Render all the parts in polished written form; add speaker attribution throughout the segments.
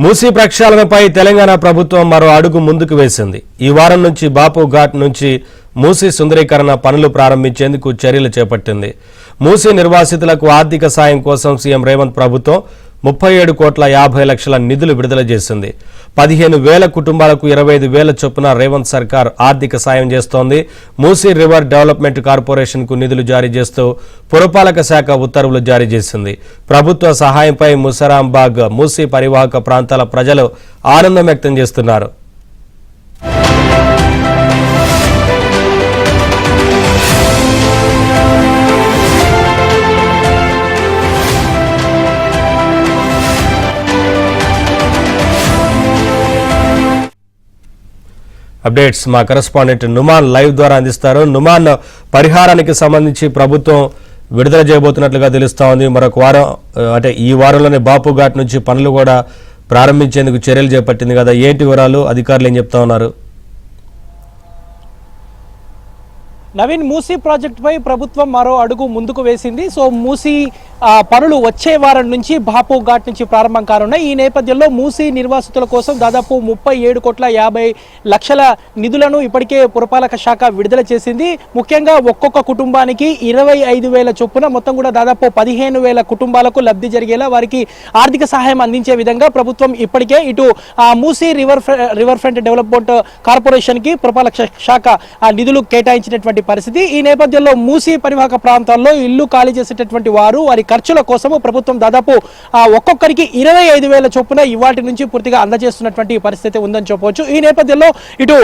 Speaker 1: మూసీ ప్రక్షాళనపై తెలంగాణ ప్రభుత్వం మరో అడుగు ముందుకు వేసింది. ఈ వారం నుంచి బాపు ఘాట్ నుంచి మూసీ సుందరీకరణ పనులు ప్రారంభించేందుకు చర్యలు చేపట్టింది. మూసీ నిర్వాసితులకు ఆర్థిక సాయం కోసం సీఎం రేవంత్ ప్రభుత్వం 37,50,00,000 నిధులు విడుదల చేసింది. 15,000 కుటుంబాలకు 25,000 చొప్పున రేవంత్ సర్కార్ ఆర్థిక సాయం చేస్తోంది. మూసీ రివర్ డెవలప్మెంట్ కార్పొరేషన్ కు నిధులు జారీ చేస్తూ పురపాలక శాఖ ఉత్తర్వులు జారీ చేసింది. ప్రభుత్వ సహాయంపై ముసరాంబాగ్ మూసీ పరివాహక ప్రాంతాల ప్రజలు ఆనందం వ్యక్తం చేస్తున్నారు. అప్డేట్స్ మా కరెస్పాండెంట్ నుమాన్ లైవ్ ద్వారా అందిస్తారు. నుమాన్, పరిహారానికి సంబంధించి ప్రభుత్వం విడుదల చేయబోతున్నట్లుగా తెలుస్తా ఉంది. మరొక వారం అంటే ఈ వారంలోనే బాపు ఘాట్ నుంచి పనులు కూడా ప్రారంభించేందుకు చర్యలు చేపట్టింది కదా, ఏంటి వివరాలు, అధికారులు ఏం చెప్తా ఉన్నారు?
Speaker 2: నవీన్, మూసీ ప్రాజెక్టుపై ప్రభుత్వం మరో అడుగు ముందుకు వేసింది. సో మూసీ పనులు వచ్చే వారం నుంచి బాపు ఘాట్ నుంచి ప్రారంభం కానున్నాయి. ఈ నేపథ్యంలో మూసీ నిర్వాసితుల కోసం దాదాపు 37,50,00,000 నిధులను ఇప్పటికే పురపాలక శాఖ విడుదల చేసింది. ముఖ్యంగా ఒక్కొక్క కుటుంబానికి 25,000 చొప్పున మొత్తం కూడా దాదాపు 15,000 కుటుంబాలకు లబ్ధి జరిగేలా వారికి ఆర్థిక సహాయం అందించే విధంగా ప్రభుత్వం ఇప్పటికే ఇటు Musi river front development corporation కి పురపాలక శాఖ నిధులు కేటాయించినటువంటి పరిస్థితి. ఈ నేపథ్యంలో మూసీ పరివాహక ప్రాంతాల్లో ఇల్లు ఖాళీ చేసేటటువంటి వారు వారి ఖర్చుల కోసము ప్రభుత్వం దాదాపు ఒక్కొక్కరికి 25,000 చొప్పున ఇవాటి నుంచి పూర్తిగా అందజేస్తున్నటువంటి పరిస్థితి ఉందని చెప్పవచ్చు. ఈ నేపథ్యంలో ఇటు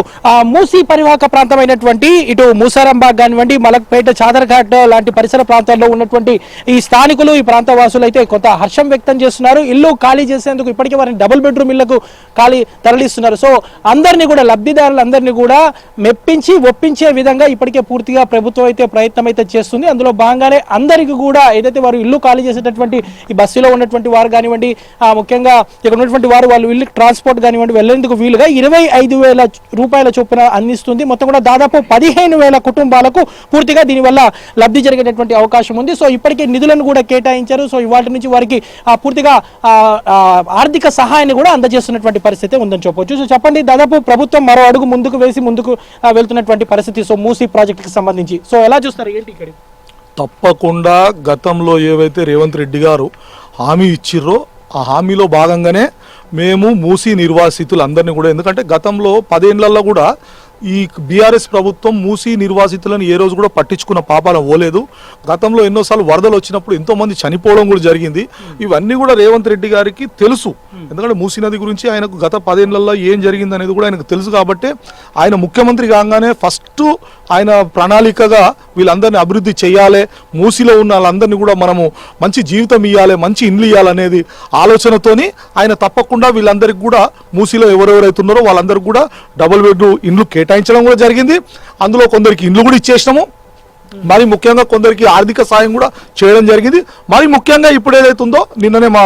Speaker 2: మూసీ పరివాహక ప్రాంతమైనటువంటి ఇటు మూసారాంబాగ్ కానివ్వండి, మలక్పేట, చాదర్ఘాట్ లాంటి పరిసర ప్రాంతాల్లో ఉన్నటువంటి ఈ స్థానికులు, ఈ ప్రాంత వాసులు అయితే కొంత హర్షం వ్యక్తం చేస్తున్నారు. ఇల్లు ఖాళీ చేసేందుకు ఇప్పటికే వారిని డబుల్ బెడ్రూమ్ ఇళ్లకు తరలిస్తున్నారు. సో అందరినీ కూడా, లబ్ధిదారులందరినీ కూడా మెప్పించి ఒప్పించే విధంగా ఇప్పటికే పూర్తిగా ప్రభుత్వం అయితే ప్రయత్నం అయితే చేస్తుంది. అందులో భాగంగానే అందరికీ కూడా ఏదైతే వారు ఇల్లు ఖాళీ చేసేటటువంటి ఈ బస్సులో ఉన్నటువంటి వారు కానివ్వండి, ముఖ్యంగా ఇక్కడ ఉన్నటువంటి వారు వాళ్ళు ఇల్లు ట్రాన్స్పోర్ట్ కానివ్వండి వెళ్లేందుకు వీలుగా 25,000 రూపాయల చొప్పున అందిస్తుంది. మొత్తం కూడా దాదాపు 15,000 కుటుంబాలకు పూర్తిగా దీనివల్ల లబ్ధి జరిగేటటువంటి అవకాశం ఉంది. సో ఇప్పటికే నిధులను కూడా కేటాయించారు. సో వాటి నుంచి వారికి పూర్తిగా ఆర్థిక సహాయాన్ని కూడా అందజేస్తున్నటువంటి పరిస్థితి ఉందని చెప్పవచ్చు. సో చెప్పండి, దాదాపు ప్రభుత్వం మరో అడుగు ముందుకు వేసి ముందుకు వెళ్తున్నటువంటి పరిస్థితి సో మూసీ ప్రాజెక్టుకి సంబంధించి సో ఎలా చూస్తారు, ఏంటి ఇక్కడ?
Speaker 3: తప్పకుండా గతంలో ఏవైతే రేవంత్ రెడ్డి గారు హామీ ఇచ్చిర్రో ఆ హామీలో భాగంగానే మేము మూసీ నిర్వాసితులందరినీ కూడా, ఎందుకంటే గతంలో 10 ఏళ్లలో కూడా ఈ బీఆర్ఎస్ ప్రభుత్వం మూసీ నిర్వాసితులను ఏ రోజు కూడా పట్టించుకున్న పాపాన పోలేదు. గతంలో ఎన్నోసార్లు వరదలు వచ్చినప్పుడు ఎంతోమంది చనిపోవడం కూడా జరిగింది. ఇవన్నీ కూడా రేవంత్ రెడ్డి గారికి తెలుసు. ఎందుకంటే మూసీ నది గురించి ఆయనకు గత 10 ఏళ్లలో ఏం జరిగింది అనేది కూడా ఆయనకు తెలుసు. కాబట్టి ఆయన ముఖ్యమంత్రి కాగానే ఫస్ట్ ఆయన ప్రణాళికగా వీళ్ళందరినీ అభివృద్ధి చేయాలి, మూసీలో ఉన్న వాళ్ళందరినీ కూడా మనము మంచి జీవితం ఇవ్వాలి, మంచి ఇండ్లు ఇవ్వాలనేది ఆలోచనతోని ఆయన తప్పకుండా వీళ్ళందరికీ కూడా మూసీలో ఎవరెవరైతే ఉన్నారో వాళ్ళందరికీ కూడా డబుల్ బెడ్రూమ్ ఇండ్లు కేటాయించడం కూడా జరిగింది. అందులో కొందరికి ఇండ్లు కూడా ఇచ్చేసినాము. మరి ముఖ్యంగా కొందరికి ఆర్థిక సాయం కూడా చేయడం జరిగింది. మరి ముఖ్యంగా ఇప్పుడు ఏదైతుందో నిన్ననే మా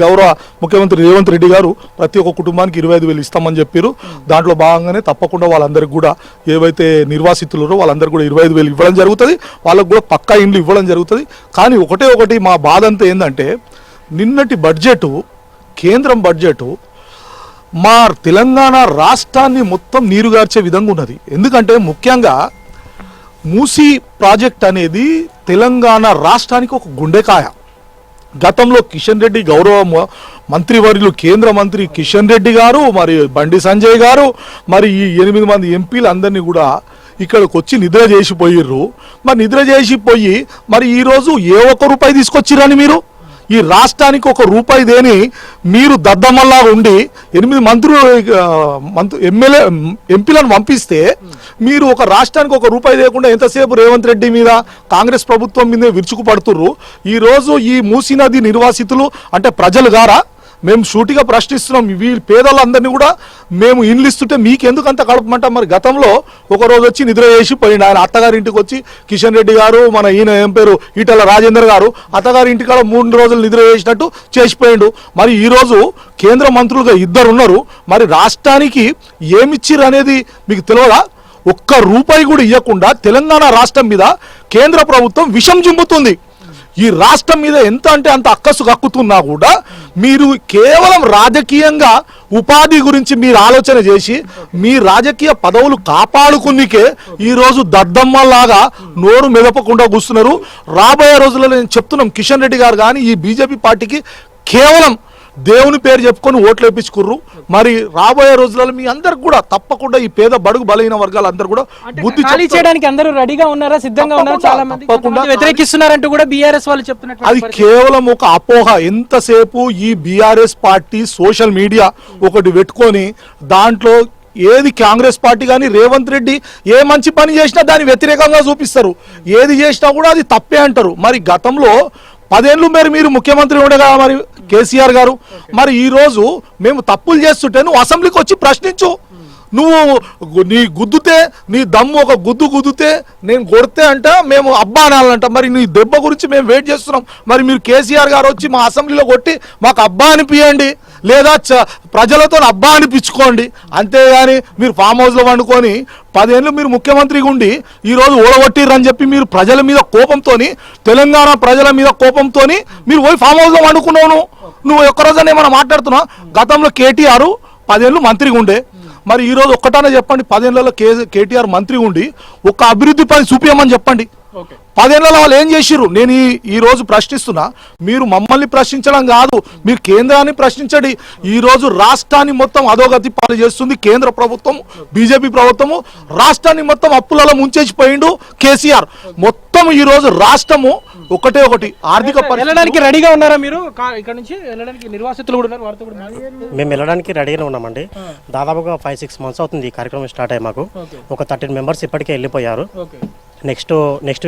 Speaker 3: గౌరవ ముఖ్యమంత్రి రేవంత్ రెడ్డి గారు ప్రతి ఒక్క కుటుంబానికి 25,000 ఇస్తామని చెప్పారు. దాంట్లో భాగంగానే తప్పకుండా వాళ్ళందరికీ కూడా ఏవైతే నిర్వాసితులరో వాళ్ళందరికీ కూడా 25,000 ఇవ్వడం జరుగుతుంది. వాళ్ళకు కూడా పక్కా ఇండ్లు ఇవ్వడం జరుగుతుంది. కానీ ఒకటి మా బాధ అంతా ఏంటంటే నిన్నటి బడ్జెటు, కేంద్రం బడ్జెటు మా తెలంగాణ రాష్ట్రాన్ని మొత్తం నీరుగార్చే విధంగా ఉన్నది. ఎందుకంటే ముఖ్యంగా మూసీ ప్రాజెక్ట్ అనేది తెలంగాణ రాష్ట్రానికి ఒక గుండెకాయ. గతంలో కిషన్ రెడ్డి, గౌరవ మంత్రివర్యులు కేంద్ర మంత్రి కిషన్ రెడ్డి గారు, మరి బండి సంజయ్ గారు, మరి ఈ 8 మంది ఎంపీలు అందరినీ కూడా ఇక్కడికి వచ్చి నిద్ర చేసిపోయిర్రు. మరి నిద్ర చేసిపోయి మరి ఈరోజు ఏ ఒక్క రూపాయి తీసుకొచ్చిరని మీరు ఈ రాష్ట్రానికి ఒక రూపాయి దేని మీరు దద్దమల్లా ఉండి 8 ఎంపీలను పంపిస్తే మీరు ఒక రాష్ట్రానికి ఒక రూపాయి లేకుండా ఎంతసేపు రేవంత్ రెడ్డి మీద, కాంగ్రెస్ ప్రభుత్వం మీద విరుచుకుపడుతుర్రు. ఈరోజు ఈ మూసీ నది నిర్వాసితులు అంటే ప్రజలు గారా మేము షూటిగా ప్రశ్నిస్తున్నాం. వీళ్ళు పేదలందరినీ కూడా మేము ఇండ్లు ఇస్తుంటే మీకెందుకు అంత కడపమంటాం? మరి గతంలో ఒకరోజు వచ్చి నిద్ర చేసి పోయిండు. ఆయన అత్తగారింటికి వచ్చి కిషన్ రెడ్డి గారు, మన ఈయన ఏం పేరు ఈటల రాజేందర్ గారు అత్తగారి ఇంటికాడ 3 రోజులు నిద్ర చేసినట్టు చేసిపోయిండు. మరి ఈరోజు కేంద్ర మంత్రులుగా 2 ఉన్నారు. మరి రాష్ట్రానికి ఏమిచ్చిర్రు అనేది మీకు తెలియదా? ఒక్క రూపాయి కూడా ఇవ్వకుండా తెలంగాణ రాష్ట్రం మీద కేంద్ర ప్రభుత్వం విషం చింపుతుంది. ఈ రాష్ట్రం మీద ఎంత అంటే అంత అక్కసు కక్కుతున్నా కూడా మీరు కేవలం రాజకీయంగా ఉపాధి గురించి మీరు ఆలోచన చేసి మీ రాజకీయ పదవులు కాపాడుకునికే ఈరోజు దద్దమ్మలాగా నోరు మెదపకుండా కూస్తున్నారు. రాబోయే రోజుల్లో నేను చెప్తున్నాం, కిషన్ రెడ్డి గారు కానీ ఈ బీజేపీ పార్టీకి కేవలం దేవుని పేరు చెప్పుకొని ఓట్లు వేయించుకుర్రు. మరి రాబోయే రోజులలో మీ అందరికి కూడా తప్పకుండా ఈ పేద బడుగు బలహీన వర్గాలు అందరూ కూడా బుద్ధి
Speaker 2: ఖాళీ చేయడానికి అందరూ రెడీగా ఉన్నారా, సిద్ధంగా ఉన్నారా? చాలా మంది వ్యతిరేకిస్తున్నారంటూ కూడా బీఆర్ఎస్ వాళ్ళు చెప్తున్నారు.
Speaker 3: అది కేవలం ఒక అపోహ. ఎంతసేపు ఈ బీఆర్ఎస్ పార్టీ సోషల్ మీడియా ఒకటి పెట్టుకొని దాంట్లో ఏది కాంగ్రెస్ పార్టీ కానీ రేవంత్ రెడ్డి ఏ మంచి పని చేసినా దాన్ని వ్యతిరేకంగా చూపిస్తారు, ఏది చేసినా కూడా అది తప్పే అంటారు. మరి గతంలో 10 ఏళ్ళు మీరు ముఖ్యమంత్రి ఉండగా మరి కేసీఆర్ గారు, మరి ఈ రోజు మేము తప్పులు చేస్తుంటే నువ్వు అసెంబ్లీకి వచ్చి ప్రశ్నించు. నువ్వు నీ గుద్దుతే నీ దమ్ము ఒక గుద్దుతే నేను కొడితే అంట మేము అబ్బా అనాలంట. మరి నీ దెబ్బ గురించి మేము వెయిట్ చేస్తున్నాం. మరి మీరు కేసీఆర్ గారు వచ్చి మా అసెంబ్లీలో కొట్టి మాకు అబ్బా అనిపియండి, లేదా ప్రజలతో అబ్బా అనిపించుకోండి. అంతేగాని మీరు ఫామ్ హౌస్లో వండుకొని 10 ఏళ్ళు మీరు ముఖ్యమంత్రిగా ఉండి ఈరోజు ఓడగొట్టిర్రని చెప్పి మీరు ప్రజల మీద కోపంతోని, తెలంగాణ ప్రజల మీద కోపంతోని మీరు పోయి ఫామ్ హౌస్లో వండుకున్నావు. నువ్వు ఒక్కరోజునే ఏమైనా మాట్లాడుతున్నావు? గతంలో కేటీఆర్ 10 ఏళ్ళు మంత్రిగా ఉండే, మరి ఈరోజు ఒక్కటానే చెప్పండి, 10 ఏళ్లలో కేటీఆర్ మంత్రి ఉండి ఒక్క అభివృద్ధి పని చూపించమని చెప్పండి. 10 ఏళ్లలో వాళ్ళు ఏం చేసిర్రు? నేను ఈ రోజు ప్రశ్నిస్తున్నా. మీరు మమ్మల్ని ప్రశ్నించడం కాదు, మీరు కేంద్రాన్ని ప్రశ్నించండి. ఈ రోజు రాష్ట్రాన్ని మొత్తం అధోగతి పాలు చేస్తుంది కేంద్ర ప్రభుత్వం, బీజేపీ ప్రభుత్వము. రాష్ట్రాన్ని మొత్తం అప్పులలో ముంచేసిపోయిండు కేసీఆర్. మొత్తం ఈ రోజు రాష్ట్రము ఒకటి ఆర్థిక
Speaker 2: వెళ్ళడానికి రెడీగా ఉన్నారా మీరు? ఇక్కడ నుంచి వెళ్ళడానికి నిర్వాసితులు కూడా ఉన్నారు.
Speaker 4: మేము వెళ్ళడానికి రెడీగా ఉన్నామండి. దాదాపుగా 5-6 మంత్స్ అవుతుంది ఈ కార్యక్రమం స్టార్ట్ అయ్యి. మాకు ఒక 13 మెంబర్స్ ఇప్పటికే వెళ్ళిపోయారు. నెక్స్ట్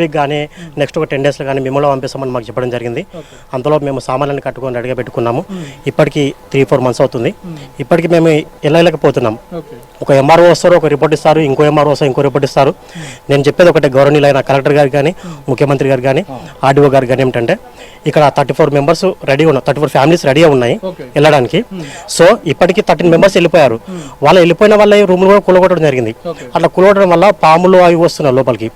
Speaker 4: వీక్ కానీ నెక్స్ట్ ఒక 10 డేస్లో కానీ మిమ్మల్ని పంపిస్తామని మాకు చెప్పడం జరిగింది. అంతలో మేము సామాన్యాన్ని కట్టుకొని రెడీగా పెట్టుకున్నాము. ఇప్పటికి 3-4 మంత్స్ అవుతుంది. ఇప్పటికి మేము వెళ్ళలేకపోతున్నాం. ఒక ఎంఆర్ఓ వస్తారు, ఒక రిపోర్ట్ ఇస్తారు, ఇంకో ఎంఆర్ఓ వస్తారు, ఇంకో రిపోర్ట్ ఇస్తారు. నేను చెప్పేది ఒకటే, గౌరవనీయులైన కలెక్టర్ గారు కానీ, ముఖ్యమంత్రి గారు కానీ, ఆర్డీఓ గారు కానీ ఏమిటంటే, ఇక్కడ 34 మెంబర్స్ రెడీగా ఉన్నారు, 34 ఫ్యామిలీస్ రెడీగా ఉన్నాయి వెళ్ళడానికి. సో ఇప్పటికీ 13 మెంబర్స్ వెళ్ళిపోయారు. వాళ్ళు వెళ్ళిపోయిన వల్ల రూమ్లు కూడా కూలగొట్టడం జరిగింది. అట్లా కూలగొట్టడం వల్ల పాములు అవి వస్తున్నారు లోపలికి.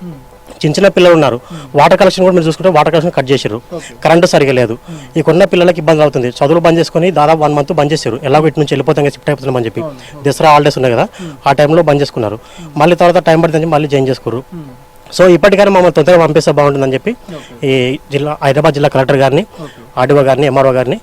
Speaker 4: చిన్న పిల్లలు ఉన్నారు. వాటర్ కలెక్షన్ కూడా మీరు చూసుకుంటే వాటర్ కలెక్షన్ కట్ చేశారు. కరెంటు సరిగా లేదు. ఈ కొన్న పిల్లలకి ఇబ్బంది అవుతుంది. చదువులు బంద్ చేసుకుని దాదాపు 1 మంత్ బంద్ చేశారు. ఎలా వీటి నుంచి వెళ్ళిపోతాం, షిఫ్ట్ అయిపోతున్నాం అని చెప్పి. దసరా హాలిడేస్ ఉన్నాయి కదా, ఆ టైంలో బంద్ చేసుకున్నారు. మళ్ళీ తర్వాత టైం పడుతుంది మళ్ళీ చేంజ్ చేసుకున్నారు. సో ఇప్పటికైనా మమ్మల్ని తొందరగా పంపిస్తే బాగుంటుందని చెప్పి ఈ హైదరాబాద్ జిల్లా కలెక్టర్ గారిని, ఆర్డీఓ గారిని, ఎంఆర్ఓ గారిని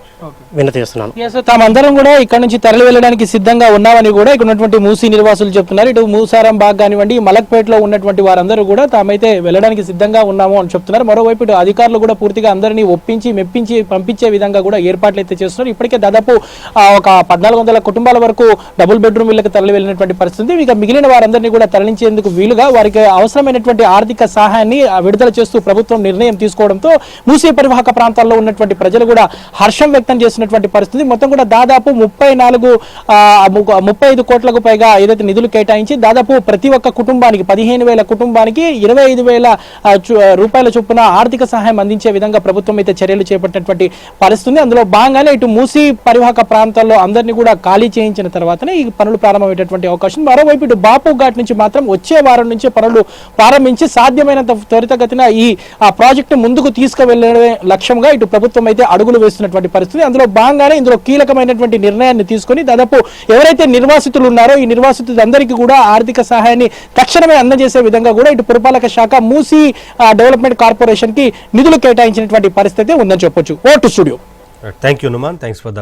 Speaker 4: వినతి చేస్తున్నాను.
Speaker 2: తామందరం కూడా ఇక్కడ నుంచి తరలి వెళ్ళడానికి సిద్ధంగా ఉన్నామని కూడా ఇక్కడ ఉన్నటువంటి మూసీ నిర్వాసులు చెప్తున్నారు. ఇటు మూసారం బాగ్ కానివ్వండి, మలక్పేటలో ఉన్నటువంటి వారందరూ కూడా తామైతే వెళ్ళడానికి సిద్ధంగా ఉన్నాము అని చెప్తున్నారు. మరోవైపు ఇటు అధికారులు కూడా పూర్తిగా అందరినీ ఒప్పించి మెప్పించి పంపించే విధంగా కూడా ఏర్పాట్లు అయితే చేస్తున్నారు. ఇప్పటికే దాదాపు ఒక 1400 కుటుంబాల వరకు డబుల్ బెడ్రూమ్ ఇళ్లకు తరలి వెళ్ళినటువంటి పరిస్థితి. ఇక మిగిలిన వారందరినీ కూడా తరలించేందుకు వీలుగా వారికి అవసరమైనటువంటి ఆర్థిక సహాయాన్ని విడుదల చేస్తూ ప్రభుత్వం నిర్ణయం తీసుకోవడంతో మూసీ పరివాహక ప్రాంతాల్లో ఉన్నటువంటి ప్రజలు కూడా హర్షం వ్యక్తం చేసినటువంటి పరిస్థితి. మొత్తం కూడా దాదాపు 35 కోట్లకు పైగా ఏదైతే నిధులు కేటాయించి దాదాపు ప్రతి ఒక్క కుటుంబానికి 15,000 కుటుంబానికి 25,000 రూపాయల చొప్పున ఆర్థిక సహాయం అందించే విధంగా ప్రభుత్వం అయితే చర్యలు చేపట్టినటువంటి పరిస్థితి. అందులో భాగంగానే ఇటు మూసీ పరివాహక ప్రాంతాల్లో అందరినీ కూడా ఖాళీ చేయించిన తర్వాతనే ఈ పనులు ప్రారంభమయ్యేటువంటి అవకాశం. మరోవైపు ఇటు బాపు ఘాట్ నుంచి మాత్రం వచ్చే వారం నుంచి పనులు ప్రారంభించి సాధ్యమైనంత త్వరితగతిన ఈ ప్రాజెక్టు ముందుకు తీసుకువెళ్లడమే లక్ష్యంగా ఇటు ప్రభుత్వం అయితే అడుగులు వేస్తున్నటువంటి పరిస్థితి. అందులో భాగంగానే ఇందులో కీలకమైనటువంటి నిర్ణయాన్ని తీసుకొని దాదాపు ఎవరైతే నిర్వాసితులు ఉన్నారో ఈ నిర్వాసితులందరికీ కూడా ఆర్థిక సహాయాన్ని తక్షణమే అందజేసే విధంగా కూడా ఇటు పురపాలక శాఖ మూసీ డెవలప్మెంట్ కార్పొరేషన్ కి నిధులు కేటాయించినటువంటి పరిస్థితి ఉందని చెప్పొచ్చు. Vote studio.
Speaker 1: Thank you Numan, thanks for the